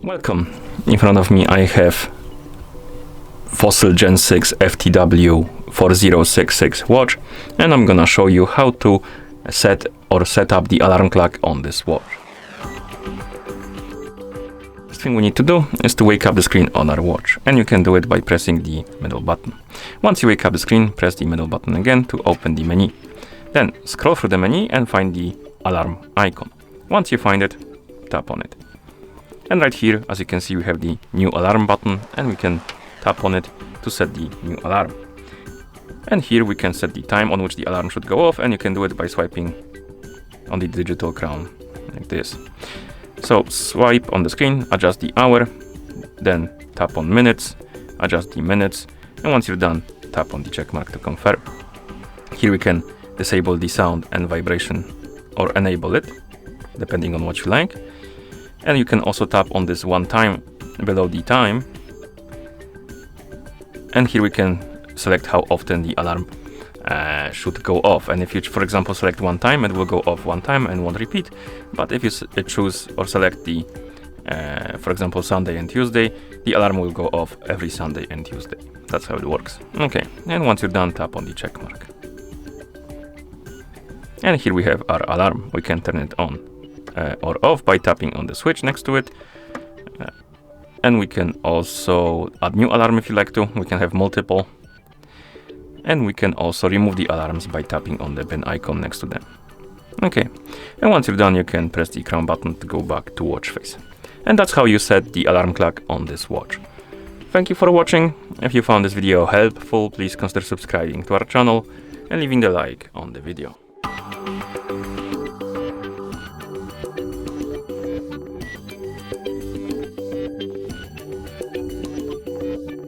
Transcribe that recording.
Welcome. In front of me I have Fossil Gen 6 FTW 4066 watch, and I'm gonna show you how to set up the alarm clock on this watch. First thing we need to do is to wake up the screen on our watch, and you can do it by pressing the middle button. Once you wake up the screen, press the middle button again to open the menu. Then scroll through the menu and find the alarm icon. Once you find it, tap on it. And right here, as you can see, we have the new alarm button, and we can tap on it to set the new alarm. And here we can set the time on which the alarm should go off, and you can do it by swiping on the digital crown like this. So swipe on the screen, adjust the hour, then tap on minutes, adjust the minutes, and once you're done, tap on the check mark to confirm. Here we can disable the sound and vibration or enable it, depending on what you like. And you can also tap on this one time below the time. And here we can select how often the alarm should go off. And if you, for example, select one time, it will go off one time and won't repeat. But if you choose or select the, for example, Sunday and Tuesday, the alarm will go off every Sunday and Tuesday. That's how it works. Okay, and once you're done, tap on the check mark. And here we have our alarm. We can turn it on or off by tapping on the switch next to it. And we can also add new alarm if you like to. We can have multiple. And we can also remove the alarms by tapping on the bin icon next to them. Okay, and once you're done, you can press the crown button to go back to watch face. And that's how you set the alarm clock on this watch. Thank you for watching. If you found this video helpful, please consider subscribing to our channel and leaving a like on the video.